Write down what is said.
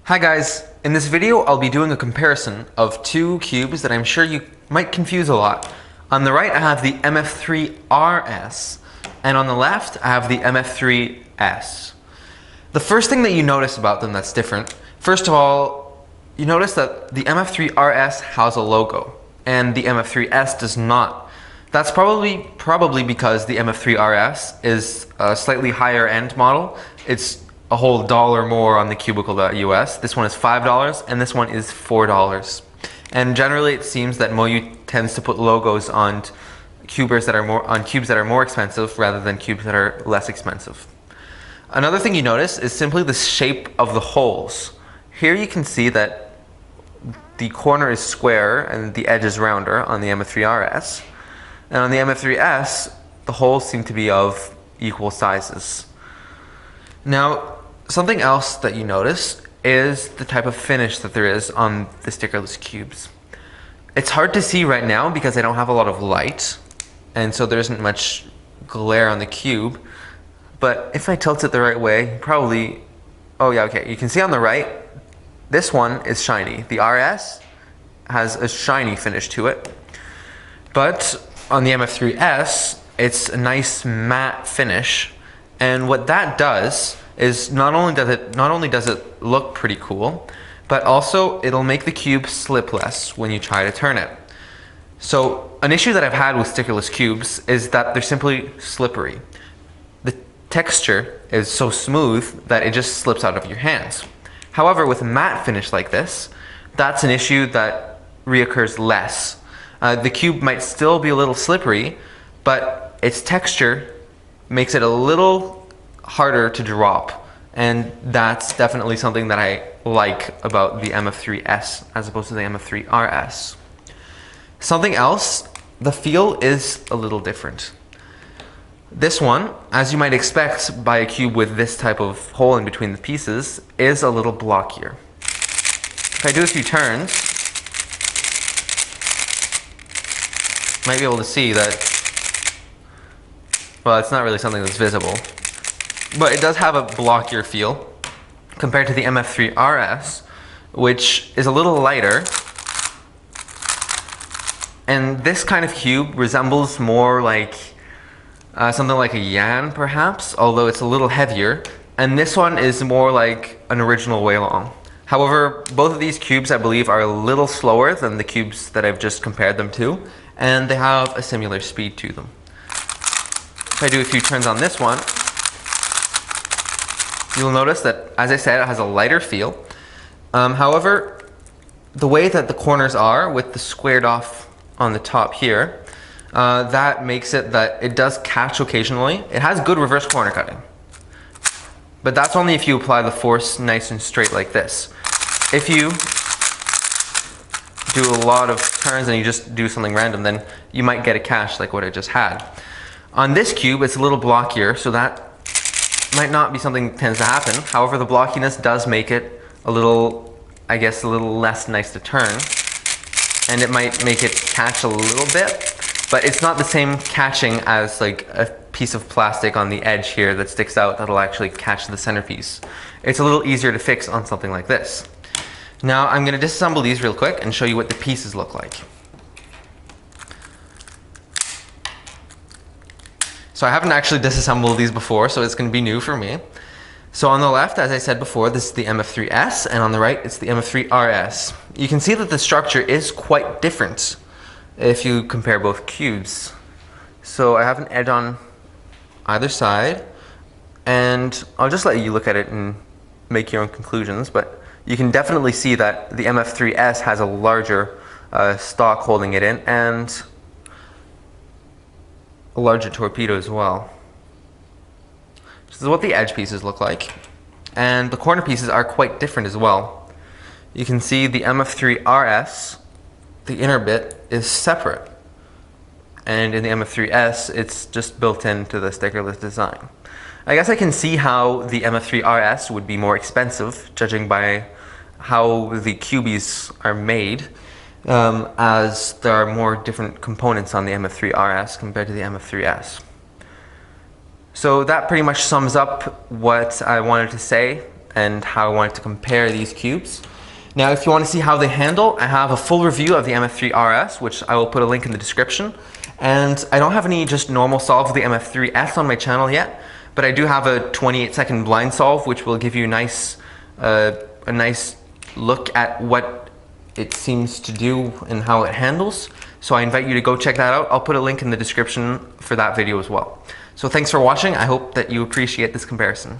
Hi guys, in this video I'll be doing a comparison of two cubes that I'm sure you might confuse a lot. On the right I have the MF3RS and on the left I have the MF3S. The first thing that you notice about them that's different, first of all, you notice that the MF3RS has a logo and the MF3S does not. That's probably because the MF3RS is a slightly higher end model. It's a whole $1 more on the cubicle.us. This one is $5 and this one is $4. And generally it seems that MoYu tends to put logos on cubes that are more expensive rather than cubes that are less expensive. Another thing you notice is simply the shape of the holes. Here you can see that the corner is square and the edge is rounder on the MF3RS. And on the MF3S, the holes seem to be of equal sizes. Now, something else that you notice is the type of finish that there is on the stickerless cubes. It's hard to see right now because I don't have a lot of light, and so there isn't much glare on the cube. But if I tilt it the right way, probably, oh yeah, okay, you can see on the right, this one is shiny. The RS has a shiny finish to it, but on the MF3S, it's a nice matte finish, and what that does is not only does it look pretty cool, but also it'll make the cube slip less when you try to turn it. So an issue that I've had with stickerless cubes is that they're simply slippery. The texture is so smooth that it just slips out of your hands. However, with a matte finish like this, that's an issue that reoccurs less. The cube might still be a little slippery, but its texture makes it a little harder to drop, and that's definitely something that I like about the MF3S as opposed to the MF3RS. Something else, the feel is a little different. This one, as you might expect by a cube with this type of hole in between the pieces, is a little blockier. If I do a few turns, you might be able to see that, well, it's not really something that's visible, but it does have a blockier feel compared to the MF3RS, which is a little lighter. And this kind of cube resembles more like something like a Yan, perhaps, although it's a little heavier. And this one is more like an original Weilong. However, both of these cubes, I believe, are a little slower than the cubes that I've just compared them to, and they have a similar speed to them. If I do a few turns on this one, you'll notice that, as I said, it has a lighter feel. However, the way that the corners are, with the squared off on the top here, that makes it that it does catch occasionally. It has good reverse corner cutting, but that's only if you apply the force nice and straight like this. If you do a lot of turns and you just do something random, then you might get a catch like what I just had. On this cube, it's a little blockier, so that might not be something that tends to happen. However, the blockiness does make it a little, I guess, a little less nice to turn, and it might make it catch a little bit, but it's not the same catching as like a piece of plastic on the edge here that sticks out that'll actually catch the centerpiece. It's a little easier to fix on something like this. Now I'm going to disassemble these real quick and show you what the pieces look like. So I haven't actually disassembled these before, so it's going to be new for me. So on the left, as I said before, this is the MF3S, and on the right it's the MF3RS. You can see that the structure is quite different if you compare both cubes. So I have an edge on either side, and I'll just let you look at it and make your own conclusions, but you can definitely see that the MF3S has a larger stock holding it in, and a larger torpedo as well. This is what the edge pieces look like, and the corner pieces are quite different as well. You can see the MF3RS, the inner bit is separate, and in the MF3S it's just built into the stickerless design. I guess I can see how the MF3RS would be more expensive, judging by how the cubies are made, as there are more different components on the MF3RS compared to the MF3S. So that pretty much sums up what I wanted to say and how I wanted to compare these cubes. Now, if you want to see how they handle, I have a full review of the MF3RS, which I will put a link in the description. And I don't have any just normal solves of the MF3S on my channel yet, but I do have a 28-second blind solve, which will give you a nice look at what it seems to do and how it handles. So I invite you to go check that out. I'll put a link in the description for that video as well. So thanks for watching. I hope that you appreciate this comparison.